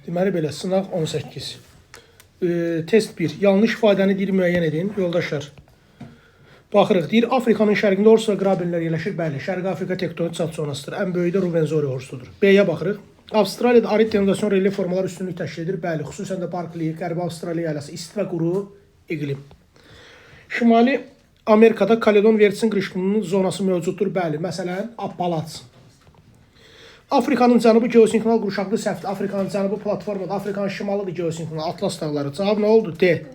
Deməli belə, sınaq 18. Test 1. Yanlış ifadəni deyir, müəyyən edin. Yoldaşlar, baxırıq. Deyir, Afrikanın şərqində Orsa qrabenlər yerləşir. Bəli, Şərqi Afrika tektonik çat zonasıdır. Ən böyüyü də Ruvenzori horsudur. B-yə baxırıq. Avstraliyada arid denudasyon relief formalar üstünlük təşkil edir. Bəli, xüsusən də Barkli, Qərbi Avstraliya ailəsi, isti və quru iqlim. Şimali Amerikada Kaledon Vertsin qırışqınının zonası mövcuddur. Bəli, məsələn, Appalats. Afrikanın cənubu geosinkronal qurşaqlı səhvdir. Afrikanın cənubu platformada, Afrikanın şimalıdır geosinkronal Atlas dağları. Cavab nə oldu? D.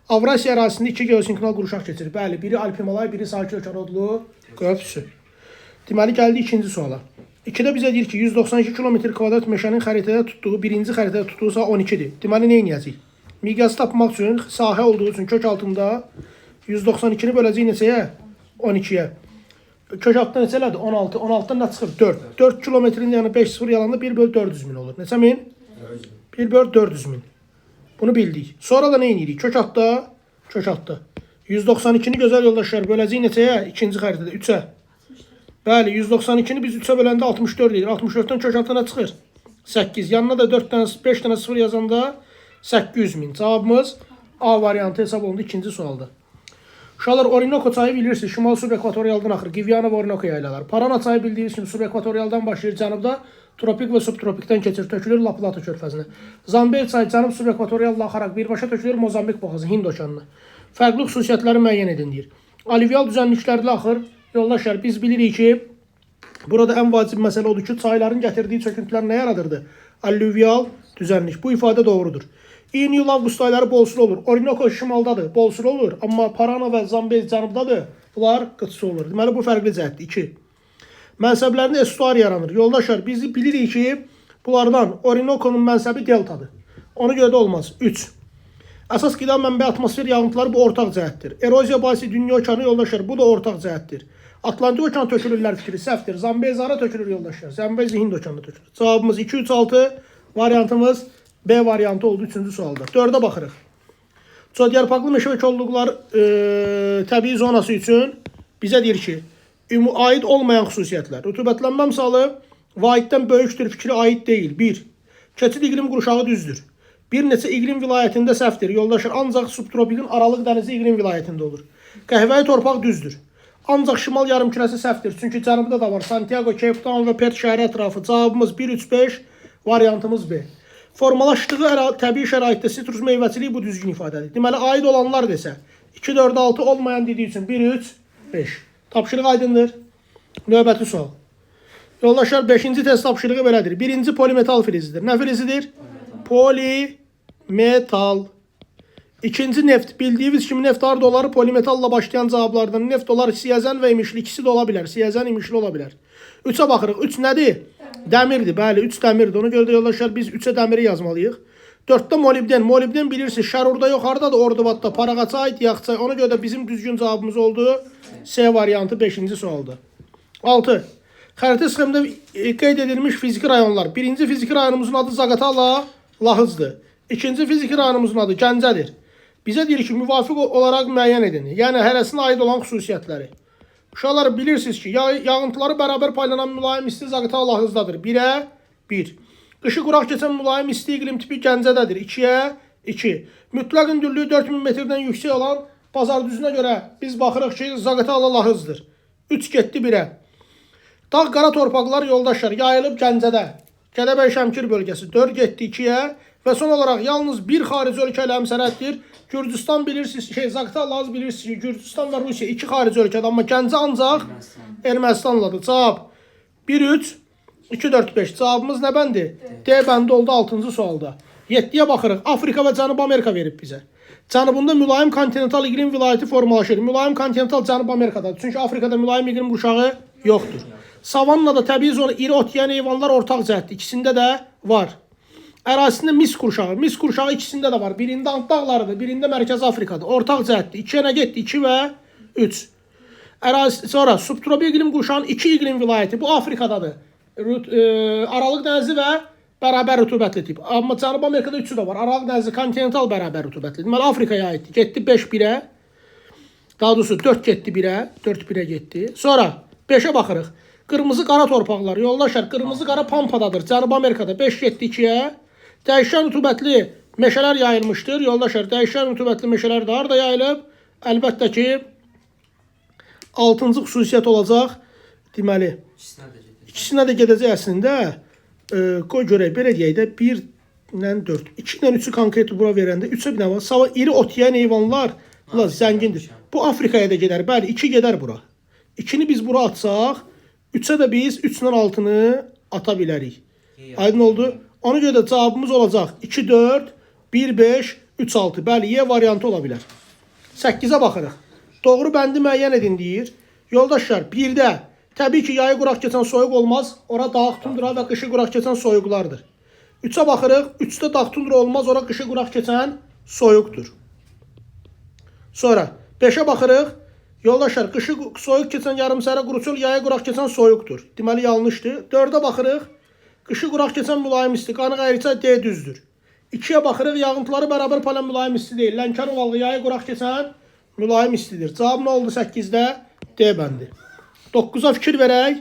Avrasiya ərazisində iki geosinkronal qurşaq keçir. Bəli, biri Alp-Himalay, biri Sakit Okeanodlu qövsü. Deməli, gəldi ikinci suala. 2-də bizə deyir ki, 192 km² meşənin xəritədə tutduğu, birinci xəritədə tutduğusa 12-dir. Deməli, nə edəcəyik? Miqyası tapmaq üçün, sahə olduğu üçün kök altında 192-ni böləcəyik neçəyə? 12-yə. Kök altında neçə elədir? 16. 16-dan nə çıxır? 4. 4 kilometrin yəni 5-0 yalanda 1/400 min olur. Neçə min? 1/400 min. Bunu bildik. Sonra da nə edirik? Kök altda, kök altda. 192-ni gözəl yoldaşlar böləcəyik neçəyə? İkinci xəritədə 3-ə. Bəli, 192-ni biz 3-ə böləndə 64 edir. 64-dən kök altına nə çıxır? 8. Yanına da 4 dənə, 5 dənə 0 yazanda 800 min. Cavabımız A variantı hesab olundu ikinci sualda. Uşaqlar, Orinoco çayı bilirsiniz, şimal subekvatorialdan axır. Giviana və Orinoco yaylaları. Parana çayı bildiyiniz kimi subekvatorialdan başlayır, cənubda tropik və subtropikdən keçir, tökülür La Plata körfəzinə. Zambel çayı cənub subekvatorialdan axaraq birbaşa tökülür Mozambik boğazı, Hind okeanına. Fərqli xüsusiyyətləri müəyyən edin deyir. Alüvyal düzənliklərlə axır. Yoldaşlar, biz bilirik ki, burada ən vacib məsələ odur ki, çayların gətirdiyi çöküntülər nə yaradırdı? Alüvyal düzənlik. Bu ifadə doğrudur. İyun-iyul avqust ayları bolsul olur. Orinoco şimaldadır, bolsul olur. Amma Parana və Zambezi cənubdadır. Bunlar qıtsı olur. Deməli, bu fərqli cəhətdir. 2. Mənsəblərində estuar yaranır. Yoldaşlar, biz bilirik ki, bunlardan Orinoco'nun mənsəbi deltadır. Ona görə də olmaz. 3. Əsas qida mənbə atmosfer yağıntıları bu ortaq cəhətdir. Eroziya bahisi dünya okeanı yoldaşlar, bu da ortaq cəhətdir. Atlantik okean tökülürlər fikri səhvdir. Zambezi hara tökülür yoldaşlar? Zambezi Hind okeanında tökülür. Cavabımız 2, 3, 6. Variantımız B variantı oldu 3-cü sualda. 4-ə baxırıq. Çodyarpaqlı meşə və kolluqlar təbii zonası üçün bizə deyir ki, aid olmayan xüsusiyyətlər. Rütubətlənmə misalı vaiddən böyükdür fikri aid deyil. 1. Keçid iqlim qurşağı düzdür. Bir neçə iqlim vilayətində səhvdir. Yoldaşlar, ancaq subtropikin Aralıq dənizi iqlim vilayətində olur. Qəhvəyi torpaq düzdür. Ancaq şimal yarımkürəsi səhvdir. Çünki cənubda da var. Santiago, Cape Town və Perth şəhəri ətrafı. Cavabımız 1, 3, 5. Variantımız B. Formalaşdığı təbii şəraitdə sitrus meyvəçiliyi bu düzgün ifadədir. Deməli, aid olanlar desə 2, 4, 6 olmayan dediyi üçün 1, 3, 5. Tapşırıq aydındır. Növbəti sual. Yoldaşlar, 5-ci test tapşırığı belədir. Birinci polimetal filizidir. Nə filizidir? Polimetal. İkinci neft. Bildiyiniz kimi neft harda olar? Polimetalla başlayan cavablardan neft olar, siyəzən və imişli. İkisi də ola bilər. Siyəzən, imişli ola bilər. 3-ə baxırıq. 3 nədir? Dəmirdir. Bəli, 3 dəmirdir. Ona görə də yoldaşlar biz 3-ə dəmiri yazmalıyıq. 4-də molibden. Molibden bilirsiniz, Şərurda yox, hardadır? Ordubadda, Paraqaça aid, Yaxçay. Ona görə də bizim düzgün cavabımız oldu C variantı 5-ci sualda. 6. Xəritə sxemdə qeyd edilmiş fiziki rayonlar. Birinci fiziki rayonumuzun adı Zaqatala, Lahızdır. İkinci fiziki rayonumuzun adı Gəncədir. Bizə deyir ki, müvafiq olaraq müəyyən edin. Yəni, hərəsinə aid olan xüsusiyyətləri. Uşaqlar, bilirsiniz ki, yağıntıları bərabər paylanan mülayim isti Zaqatala Lahızdadır. 1-ə 1. Qışı quraq keçən mülayim isti iqlim tipi Gəncədədir. 2-ə 2. Mütləq hündürlüyü 4000 metrdən yüksək olan Bazar düzünə görə biz baxırıq ki, Zaqatala Lahızdır. 3 getdi 1-ə. Dağ qara torpaqlar yoldaşlar yayılıb Gəncədə. Gədəbəy Şəmkir bölgəsi 4 getdi 2-ə. Və son olaraq yalnız bir xarici ölkə ilə həmsərhəddir. Gürcüstan bilirsiniz, Zaqatala Lahız bilirsiniz ki, Gürcüstan və Rusiya 2 xarici ölkədir. Amma Gəncə ancaq Ermənistanladır. Cavab 1, 3, 2, 4, 5. Cavabımız nə bəndi? D bəndi oldu 6-cı sualda. 7-yə baxırıq. Afrika və Cənubi Amerika verib bizə. Cənubunda mülayim kontinental iqlim vilayəti formalaşır. Mülayim kontinental Cənubi Amerikadadır. Çünki Afrikada mülayim iqlim qurşağı yoxdur. Savannada təbii zona iri ot yeyən heyvanlar ortaq cəhətdir. İkisində də var. Ərazisində mis qurşağı. Mis qurşağı ikisində də var. Birində Ant dağlarıdır, birində Mərkəzi Afrikadır. Ortaq cəhətdir. 2-yə nə getdi? 2 və 3. Sonra subtropik iqlim qurşağının 2 iqlim vilayəti. Bu Afrikadadır. Aralıq dənizi və bərabər rütubətli tip. Amma Cənubi Amerikada 3-ü də var. Aralıq dənizi kontinental bərabər rütubətli. Deməli, Afrikaya aiddir. Getdi 5-1-ə. Daha doğrusu 4 getdi 1-ə. 4-1-ə getdi. Sonra 5-ə baxırıq. Qırmızı qara torpaqlar. Yoldaşlar, qırmızı qara Pampadadır. Cənubi Amerikada 5 getdi 2-yə. Dəyişən rütubətli meşələr yayılmışdır. Yoldaşlar, dəyişən rütubətli meşələr də harda yayılıb? Əlbəttə ki, 6-cı xüsusiyyət olacaq. Deməli, ikisinə də gedəcək əslində. Qoy görək, belə deyək də 1 ilə 4. 2 ilə 3-ü konkret bura verəndə 3-ə bir nə var? Sava iri ot yeyən heyvanlar zəngindir. Bu Afrikaya da gedər. Bəli, 2 gedər bura. 2-ni biz bura atsaq, 3-ə də biz 3 ilə 6-nı ata bilərik. Aydın oldu? Ona görə də cavabımız olacaq 2, 4, 1, 5, 3, 6. Bəli, Y variantı ola bilər. 8-ə baxırıq. Doğru bəndi müəyyən edin deyir. Yoldaşlar, 1-də təbii ki, yayı quraq keçən soyuq olmaz. Ora dağ tundra və qışı quraq keçən soyuqlardır. 3-ə baxırıq. 3-də dağ tundra olmaz. Ora qışı quraq keçən soyuqdur. Sonra 5-ə baxırıq. Yoldaşlar, qışı soyuq keçən yarımsərə quruçul, yayı quraq keçən soyuqdur. Deməli, yanlışdır. 4-ə baxırıq. Qışı quraq keçən mülayim isti, qanı qayırça D düzdür. 2-yə baxırıq, yağıntıları bərabər palan mülayim isti deyil. Lənkər ovalı yayı quraq keçən mülayim istidir. Cavab nə oldu 8-də? D bəndi. 9-a fikir verək.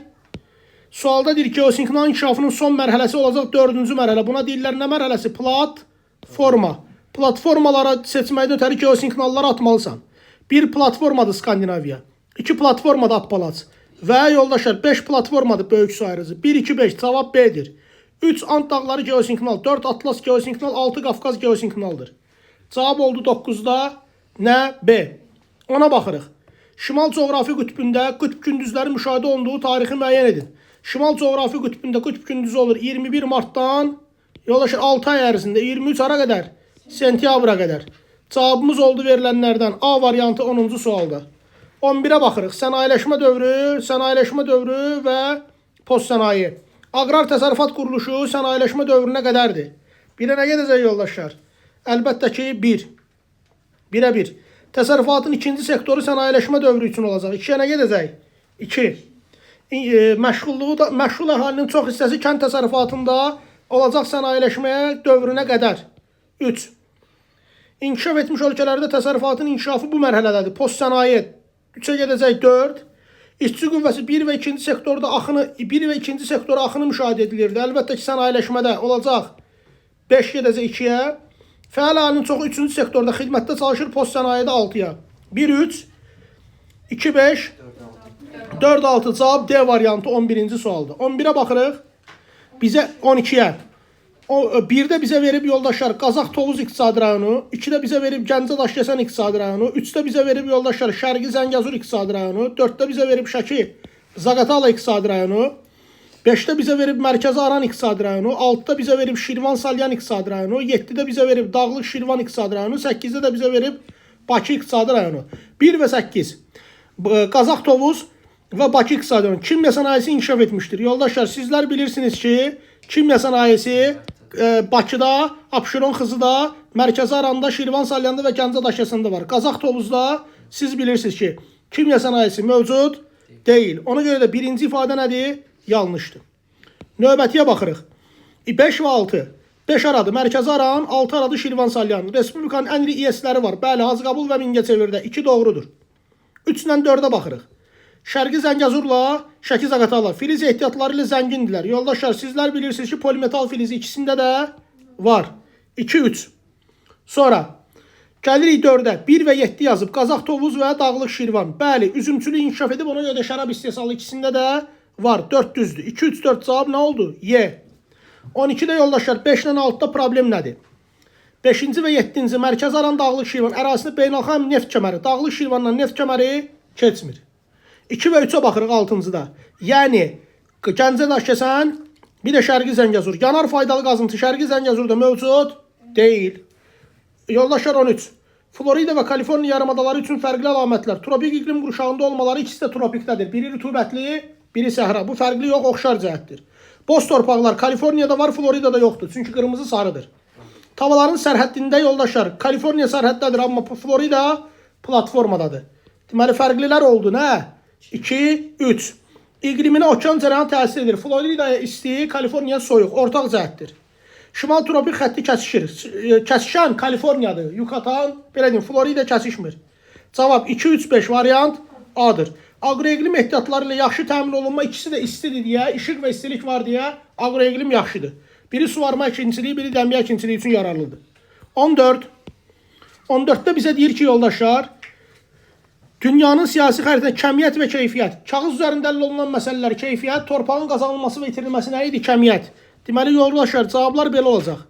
Sualda deyir ki, geosinkronal inkişafının son mərhələsi olacaq 4-cü mərhələ. Buna deyirlər nə mərhələsi? Platforma. Platformalara seçməkdən ötəri geosinkronalları atmalısan. 1 platformadır Skandinaviya. 2 platformadır Appalaç. Və yoldaşlar 5 platformadır böyük su ayrıcı. 1, 2, 5 cavab B'dir. 3 Ant dağları geosinkronal, 4 Atlas geosinkronal, 6 Qafqaz geosinkronaldır. Cavab oldu 9-da nə? B. Ona baxırıq. Şimal coğrafi qütbündə qütb gündüzləri müşahidə olunduğu tarixi müəyyən edin. Şimal coğrafi qütbündə qütb gündüzü olur 21 martdan yoldaşlar 6 ay ərzində 23 ara qədər, sentyabra qədər. Cavabımız oldu verilənlərdən A variantı 10-cu sualda. 11-ə baxırıq. Sənayeləşmə dövrü və postsənaye. Aqrar təsərrüfat quruluşu sənayeləşmə dövrünə qədərdir. 1-ə nə gedəcək yoldaşlar? Əlbəttə ki 1. 1-ə 1. Təsərrüfatın ikinci sektoru sənayeləşmə dövrü üçün olacaq. 2-ə nə gedəcək? 2. Məşğul əhalinin çox hissəsi kənd təsərrüfatında olacaq sənayeləşməyə dövrünə qədər. 3. İnkişaf etmiş ölkələrdə təsərrüfatın inkişafı bu mərhələdədir. Postsənaye 3-ə gedəcək 4. İşçi qüvvəsi 1 və 2-ci sektorda axını müşahidə edilirdi. Əlbəttə ki, sənayeləşmədə olacaq 5 gedəcək 2-yə. Fəal əhalinin çoxu 3-cü sektorda xidmətdə çalışır, postsənayedə 6-ya. 1, 3, 2, 5, 4, 6 cavab D variantı 11-ci sualda. 11-ə baxırıq. Bizə 12-yə. 1-də bizə verib yoldaşlar Qazax Tovuz iqtisadi rayonu, 2-də bizə verib Gəncə Daşkəsən iqtisadi rayonu, 3-də bizə verib yoldaşlar Şərqi Zəngəzur iqtisadi rayonu, 4-də bizə verib Şəki Zaqatala iqtisadi rayonu, 5-də bizə verib Mərkəzi Aran iqtisadi rayonu, 6-da bizə verib Şirvan Salyan iqtisadi rayonu, 7-də bizə verib Dağlıq Şirvan iqtisadi rayonu, 8-də də bizə verib Bakı iqtisadi rayonu. 1 və 8. Qazax Tovuz və Bakı iqtisadi rayonu. Kimya sənayesi inkişaf etmişdir. Yoldaşlar, sizlər bilirsiniz ki, kimya sənayesi Bakıda, Abşeron Xızıda, Mərkəzi Aranda, Şirvan Salyanda və Gəncə Daşkəsəndə var. Qazax Tovuzda siz bilirsiniz ki, kimya sənayesi mövcud deyil. Ona görə də birinci ifadə nədir? Yanlışdır. Növbətiyə baxırıq. 5 və 6. 5 aradı Mərkəzi Aran, 6 aradı Şirvan Salyan. Respublikanın ən iri İES-ləri var. Bəli, Hacıqabul və Mingəçevirdə 2 doğrudur. 3 ilə 4-ə baxırıq. Şərqi Zəngəzurla Şəki Zaqatala filiz ehtiyatları ilə zəngindirlər. Yoldaşlar, sizlər bilirsiniz ki, polimetal filizi ikisində də var. 2, 3. Sonra gəlirik 4-ə. 1 və 7 yazıb. Qazax Tovuz və Dağlıq Şirvan. Bəli, üzümçülük inkişaf edib, ona görə də şərab istehsalı ikisində də var. 4 düzdür. 2, 3, 4 cavab nə oldu? Y. 12-də yoldaşlar 5 ilə 6-da problem nədir? 5-ci və 7-ci Mərkəzi Aran Dağlıq Şirvan ərazisində beynəlxalq neft kəməri. Dağlıq Şirvandan neft kəməri keçmir. 2 və 3-ə baxırıq 6-cıda. Yəni, Gəncə Daşkəsən, bir də Şərqi Zəngəzur. Yanar faydalı qazıntı Şərqi Zəngəzurda mövcud deyil. Yoldaşlar 13. Florida və Kaliforniya yarımadaları üçün fərqli əlamətlər. Tropik iqlim qurşağında olmaları ikisi də tropikdədir. Biri rütubətli, biri səhra. Bu fərqli yox, oxşar cəhətdir. Boz torpaqlar Kaliforniyada var, Floridada yoxdur. Çünki qırmızı sarıdır. Tavaların sərhəddində yoldaşlar Kaliforniya sərhəddədir, amma Florida platformadadır. Deməli, fərqlilər oldu, nə? 2, 3. İqliminə okean cərəyanı təsir edir. Floridaya isti, Kaliforniya soyuq. Ortaq cəhətdir. Şimal tropik xətti kəsişir. Kəsişən Kaliforniyadır. Yucatan, belə deyim, Florida kəsişmir. Cavab 2, 3, 5 variant A-dır. Aqroiqlim ehtiyatları ilə yaxşı təmin olunma, ikisi də istidir deyə, işıq və istilik var deyə aqroiqlim yaxşıdır. Biri suvarma ikinciliği, biri dəmiyə ikinciliği üçün yararlıdır. 14. 14'te bize deyir ki yoldaşlar, dünyanın siyasi xəritəsində kəmiyyət və keyfiyyət. Kağız üzərində əldə olunan məsələlər keyfiyyət, torpağın qazanılması və itirilməsi nə idi? Kəmiyyət. Deməli yoldaşlar, cavablar belə olacaq.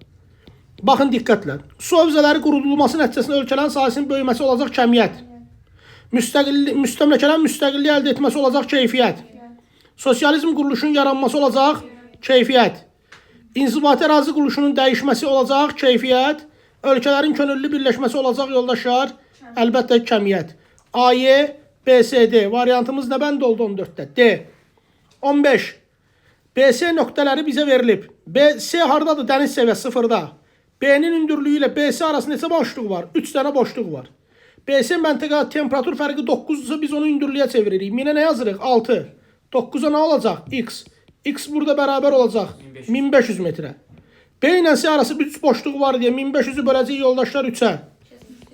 Baxın diqqətlə. Su hövzələri qurudulması nəticəsində ölkələrin sahəsinin böyüməsi olacaq kəmiyyət. Müstəmləkələrin müstəqilliyi əldə etməsi olacaq keyfiyyət. Sosializm quruluşunun yaranması olacaq keyfiyyət. İnzibati ərazi quruluşunun dəyişməsi olacaq keyfiyyət. Ölkələrin könüllü birləşməsi olacaq yoldaşlar, əlbəttə kəmiyyət. A, Y, B, C, D. Variantımız nə bəndə oldu 14'də? D. 15. BC nöqtələri bizə verilib. BC hardadır? Dəniz səviyyəsi 0'da. B'nin hündürlüyü ilə BC arasında neçə boşluq var? 3 dənə boşluq var. BC məntəqə temperatur fərqi 9'sa biz onu hündürlüyə çeviririk. Minə nə yazırıq? 6. 9'a nə olacaq? X. X burada bərabər olacaq 1500 metrə. B ilə C arası 3 boşluq var deyə 1500'ü böləcək yoldaşlar 3'ə.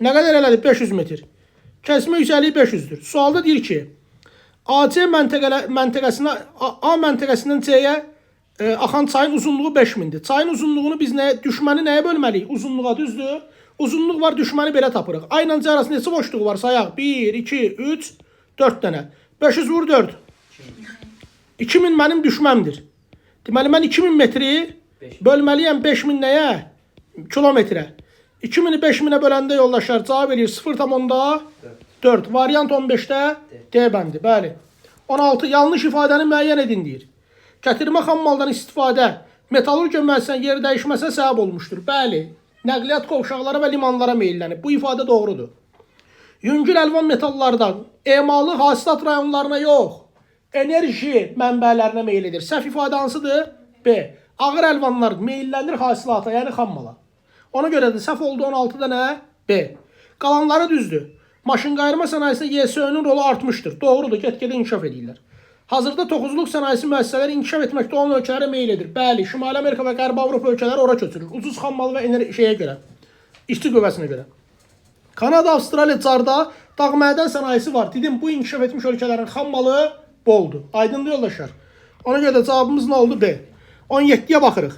Nə qədər elədi? 500 metr. Kəsmə yüksəkliyi 500'dür. Sualda deyir ki, AC məntəqəsinə A məntəqəsindən C'yə axan çayın uzunluğu 5000'dir. Çayın uzunluğunu biz düşməni nəyə bölməliyik? Uzunluğa, düzdür? Uzunluq var, düşməni belə tapırıq. A ilə C arasında neçə boşluq var? Sayaq. 1, 2, 3, 4 dənə. 500 vur 4. 2000 mənim düşməmdir. Deməli mən 2000 metri bölməliyəm 5000 nəyə? Kilometrə. 2000'i 5000'e böləndə yoldaşlar cavab verir 0,4. Variant 15'də D bəndi. Bəli. 16. Yanlış ifadəni müəyyən edin deyir. Gətirmə xammaldan istifadə metallurgiya müəssisəsinin yer dəyişməsinə səbəb olmuşdur. Bəli. Nəqliyyat qovşaqlara və limanlara meyllənib. Bu ifadə doğrudur. Yüngül əlvan metallardan emalı hasilat rayonlarına yox, enerji mənbələrinə meyl edir. Səhv ifadə hansıdır? B. Ağır əlvanlar meyllənir hasilata, yəni xammala. Ona görə də səhv oldu 16'da nə? B. Qalanları düzdür. Maşın qayırma sənayesində YSÖ-nün rolu artmışdır. Doğrudur, get-gedə inkişaf edirlər. Hazırda toxuzluq sənayesi müəssisələri inkişaf etməkdə olan ölkələrə meyl edir. Bəli, Şimali Amerika və Qərbi Avropa ölkələri ora köçürür. Ucuz xammal və şeyə görə, işçi qüvvəsinə görə. Kanada, Avstraliya, Carda dağ mədən sənayesi var. Dedim, bu inkişaf etmiş ölkələrin xammalı boldur. Aydındır yoldaşlar. Ona görə də cavabımız nə oldu? B. 17'yə baxırıq.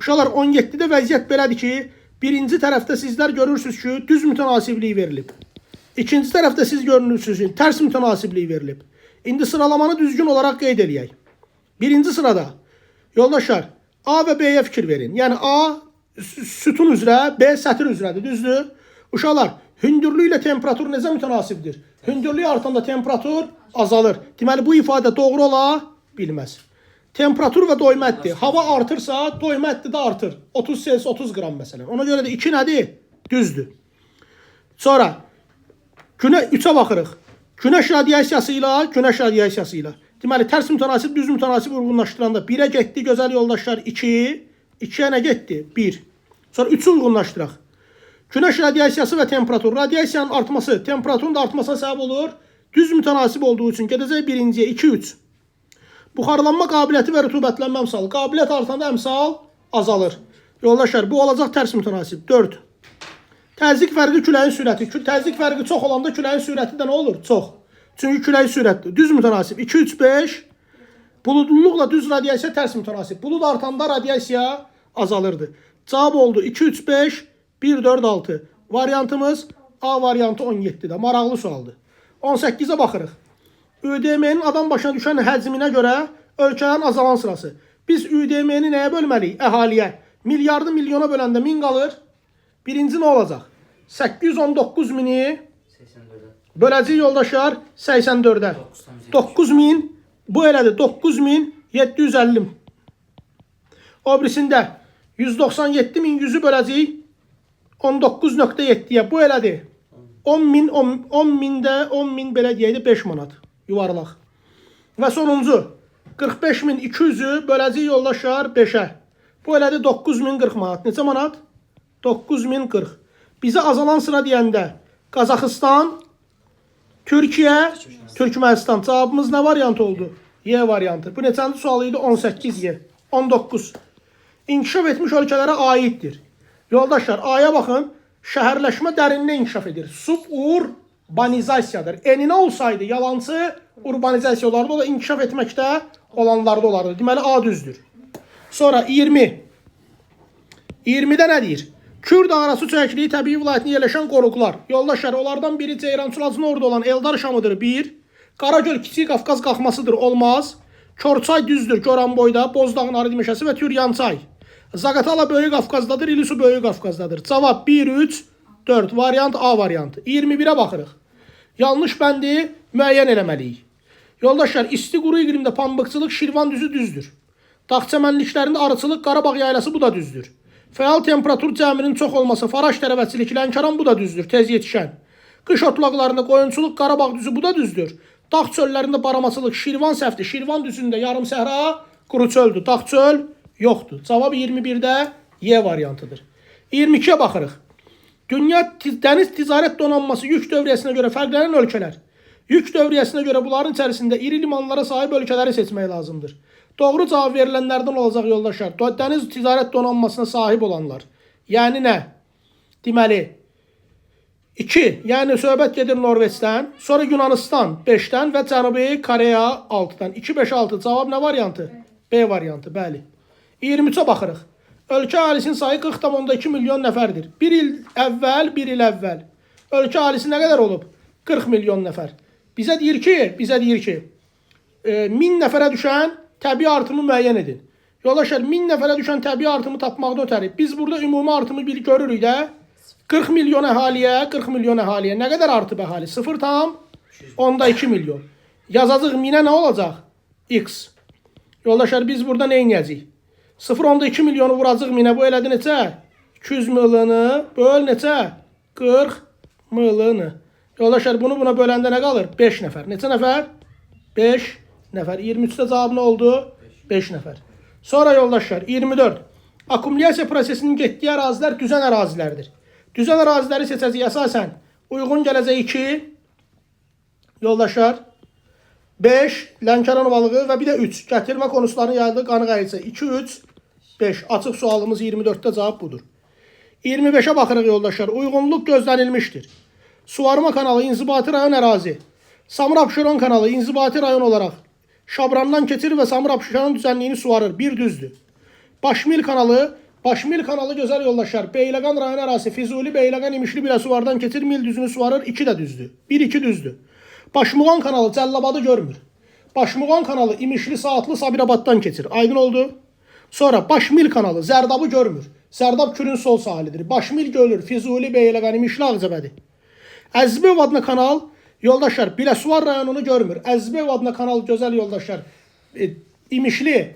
Uşaqlar 17'də vəziyyət belədir ki, birinci tərəfdə sizlər görürsünüz ki, düz mütənasiblik verilib. İkinci tərəfdə siz görürsünüz ki, tərs mütənasiblik verilib. İndi sıralamanı düzgün olaraq qeyd eləyək. Birinci sırada yoldaşlar A və B'yə fikir verin. Yəni A sütun üzrə, B sətir üzrədir, düzdür? Uşaqlar, hündürlük ilə temperatur necə mütənasibdir? Hündürlük artanda temperatur azalır. Deməli bu ifadə doğru ola bilməz. Temperatur və doyma əddi. Hava artırsa doyma əddi də artır. 30 Celsius 30 qram məsələn. Ona görə də 2 nədir? Düzdür. Sonra 3'ə baxırıq. Günəş radiasiyası ilə, deməli tərs mütənasib, düz mütənasib uyğunlaşdıranda 1'ə getdi gözəl yoldaşlar 2, 2'yə nə getdi? 1. Sonra 3'ü uyğunlaşdıraq. Günəş radiasiyası və temperatur. Radiasiyanın artması, temperaturun da artmasına səbəb olur. Düz mütənasib olduğu üçün gedəcək birinciyə 2, 3. Buxarlanma qabiliyyəti və rütubətlənmə əmsalı. Qabiliyyət artanda əmsal azalır. Yoldaşlar bu olacaq tərs mütənasib. 4. Təzyiq fərqi küləyin sürəti. Təzyiq fərqi çox olanda küləyin sürəti də nə olur? Çox. Çünki küləyin sürətli. Düz mütənasib. 2, 3, 5. Buludluluqla düz radiasiya tərs mütənasib. Bulud artanda radiasiya azalırdı. Cavab oldu 2, 3, 5, 1, 4, 6. Variantımız A variantı 17'də. Maraqlı sualdır. 18'ə baxırıq. ÜDM-nin adam başına düşən həcminə görə ölkələrin azalan sırası. Biz ÜDM-ni nəyə bölməliyik? Əhaliyə. Milyardı milyona böləndə 1000 qalır. Birinci nə olacaq? 819 mini böləcək yoldaşlar 84'ə. 9000 bu elədir 9750. O birisində 197.100'ü böləcək 19.7'yə. Bu elədir 10.000 belə deyəydi 5 manat yuvarlaq. Və sonuncu 45.200'ü böləcək yoldaşlar 5'ə. Bu elədir 9040 manat. Neçə manat? 9040. Bizə azalan sıra deyəndə Qazaxıstan, Türkiyə, Türkmənistan. Cavabımız nə variant oldu? Y variantı. Bu neçənci sual idi? 18Y. 19. İnkişaf etmiş ölkələrə aiddir. Yoldaşlar A'ya baxın. Şəhərləşmə dərinlə inkişaf edir. Suburbanizasiyadır. Eninə olsaydı yalancı urbanizasiya olardı. O da inkişaf etməkdə olanlarda olardı. Deməli A düzdür. Sonra 20. 20-də nə deyir? Kürd arası çəkiliyi təbii vilayətində yerləşən qoruqlar. Yoldaşlar, onlardan biri Ceyrançulacın orada olan Eldar Şamıdır, 1. Qaragöl Kiçik Qafqaz qalxmasıdır, olmaz. Körçay düzdür, Goranboyda, Bozdağın Arı meşəsi və Türyançay. Zaqatala Böyük Qafqazdadır, İlisu Böyük Qafqazdadır. Cavab 1, 3, 4. Variant A variantı. 21-ə baxırıq. Yanlış bəndi müəyyən eləməliyik. Yoldaşlar, isti quru iqlimdə pambıqçılıq Şirvan düzü düzdür. Dağ çəmənliklərində arıçılıq Qarabağ yaylası bu da düzdür. Fəal temperatur cəminin çox olması Faraş tərəvəçilik Lənkəran bu da düzdür, tez yetişən. Qış otlaqlarında qoyunçuluq Qarabağ düzü bu da düzdür. Dağ çöllərində baramaçılıq Şirvan səhvdir. Şirvan düzündə yarım səhra quru çöldür. Dağ çöl yoxdur. Cavab 21-də Y variantıdır. 22-yə baxırıq. Dünya dəniz ticarət donanması yük dövriyyəsinə görə fərqlənən ölkələr. Yük dövriyyəsinə görə bunların içərisində iri limanlara sahib ölkələri seçmək lazımdır. Doğru cavab verilənlərdən olacaq yoldaşlar. Dəniz ticarət donanmasına sahib olanlar. Yəni nə? Deməli 2, yəni söhbət gedir Norveçdən, sonra Yunanistan 5-dən və Cənubi Koreya 6-dan. 2, 5, 6 cavab nə variantı? B variantı, bəli. 23-ə baxırıq. Ölkə əhalisinin sayı 40,2 milyon nəfərdir. Bir il əvvəl ölkə əhalisi nə qədər olub? 40 milyon nəfər. Bizə deyir ki, 1000 nəfərə düşən təbii artımı müəyyən edin. Yoldaşlar, 1000 nəfərə düşən təbii artımı tapmaqda ötəri. Biz burada ümumi artımı görürük də. 40 milyon əhaliyə nə qədər artıb əhali? 0,2 milyon. Yazacaq 1000-ə nə olacaq? X. Yoldaşlar, biz burada nə edəcəyik? 0,2 milyonu vuracaq 1000-ə, bu elədi neçə? 200 milyonu böl neçə? 40 milyonu. Yoldaşlar, bunu buna böləndə nə qalır? 5 nəfər. Neçə nəfər? 5 nəfər. 23-də cavab nə oldu? 5 nəfər. Sonra yoldaşlar, 24. Akkumulyasiya prosesinin getdiyi ərazilər düzən ərazilərdir. Düzən əraziləri seçəcək əsasən uyğun gələcək 2, yoldaşlar 5, Lənkəran ovalığı və bir də 3. Gətirmə konuslarının yayıldığı qanı qayıtsa 2, 3, 5. Açıq sualımız 24-də cavab budur. 25-ə baxırıq yoldaşlar. Uyğunluq gözlənilmişdir. Suvarma kanalı inzibati rayon ərazi. Samur-Abşeron kanalı inzibati rayon olaraq Şabrandan keçir və Samur-Abşeron düzənliyini suvarır. 1 düzdür. Başmil kanalı gözəl yoldaşlar. Beyləqan rayon ərazisi Füzuli, Beyləqan, İmişli Biləsuvardan keçir, Mil düzünü suvarır. 2 də düzdür. 1-2 düzdür. Başmuğan kanalı Cəllabadı görmür. Başmuğan kanalı İmişli, Saatlı, Sabirabaddan keçir. Aydın oldu. Sonra Başmil kanalı Zərdabı görmür. Zərdab Kürün sol sahilidir. Başmil görür. Füzuli, Beyləqan, İmişli, Ağcabədi. Əzbəyev adına kanal yoldaşlar Biləsuvar rayonunu görmür. Əzbəyev adına kanal gözəl yoldaşlar İmişli,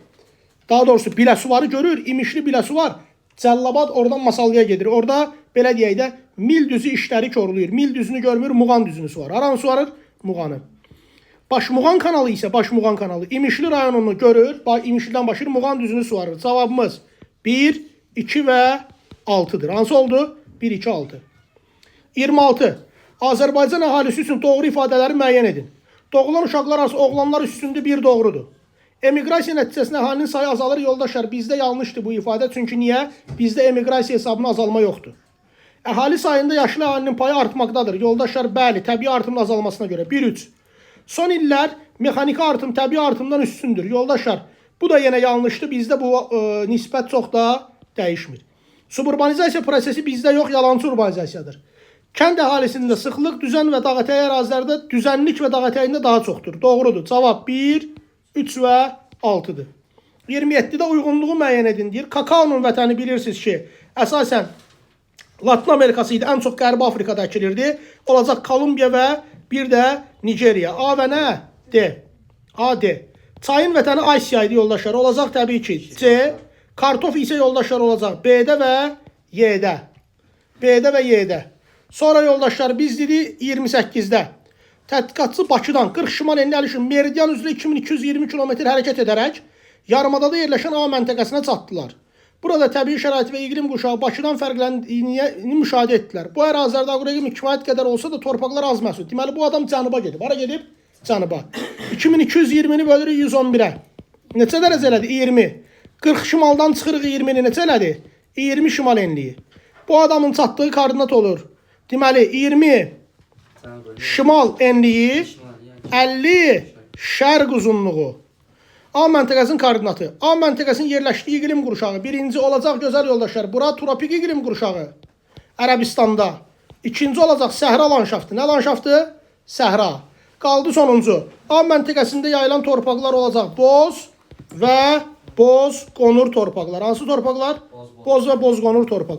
daha doğrusu Biləsuvarı görür. İmişli, Biləsuvar, Cəllabad oradan Masallıya gedir. Orada belə deyək də Mil düzü işləri koruluyur. Mil düzünü görmür, Muğan düzünü suvarır. Haranı suvarır? Muğanı. Başmuğan kanalı isə Başmuğan kanalı İmişli rayonunu görür. İmişlidən başlayır, Muğan düzünü suvarır. Cavabımız 1, 2 və 6'dır. Hansı oldu? 1, 2, 6. 26. Azərbaycan əhalisi üçün doğru ifadələri müəyyən edin. Doğulan uşaqlar arası oğlanlar üstündə 1 doğrudur. Emiqrasiya nəticəsində əhalinin sayı azalır yoldaşlar. Bizdə yanlışdır bu ifadə. Çünki niyə? Bizdə emiqrasiya hesabına azalma yoxdur. Əhali sayında yaşlı əhalinin payı artmaqdadır. Yoldaşlar, bəli, təbii artımın azalmasına görə. 1-3. Son illər mexaniki artım təbii artımdan üstündür. Yoldaşlar, bu da yenə yanlışdır. Bizdə bu nisbət çox da dəyişmir. Suburbanizasiya prosesi bizdə yox, yalancı urbanizasiyadır. Kənd əhalisində sıxlıq, düzən və dağətəyi ərazilərdə düzənlik və dağətəyində daha çoxdur. Doğrudur. Cavab 1, 3 və 6'dır. 27-də uyğunluğu müəyyən edin deyir. Kakaonun vətəni bilirsiniz ki, əsasən Latin Amerikası idi. Ən çox Qərbi Afrikada əkilirdi. Olacaq Kolumbiya və bir də Nigeriya. A və nə? D. A, D. Çayın vətəni Asiya idi yoldaşlar. Olacaq təbii ki C. Kartof isə yoldaşlar olacaq B-də və Y-də. B-də və Y-də. Sonra yoldaşlar biz dedik 28'də. Tədqiqatçı Bakıdan 40 şimal enli üçün meridian üzrə 2220 km hərəkət edərək yarımadada yerləşən A məntəqəsinə çatdılar. Burada təbii şərait və iqlim quşağı Bakıdan fərqləndiyi müşahidə etdilər. Bu ərazilərdə aqroqlim kifayət qədər olsa da torpaqlar az məhsul. Deməli bu adam cənuba gedib. Hara gedib? Cənuba. 2220-ni bölürük 111-ə. Neçə dərəcə elədi? 20. 40 şimaldan çıxırıq 20-ni neçə elədi? 20 şimal enliyi. Bu adamın çatdığı koordinat olur. Deməli 20 şimal enliyi, 50 şərq uzunluğu. A məntəqəsinin koordinatı. A məntəqəsinin yerləşdiyi iqlim qurşağı. Birinci olacaq gözəl yoldaşlar. Bura tropik iqlim qurşağı. Ərəbistanda. İkinci olacaq səhra landşaftı. Nə landşaftı? Səhra. Qaldı sonuncu. A məntəqəsində yayılan torpaqlar olacaq. Boz və boz qonur torpaqlar. Hansı torpaqlar? Boz və boz qonur torpaqlar.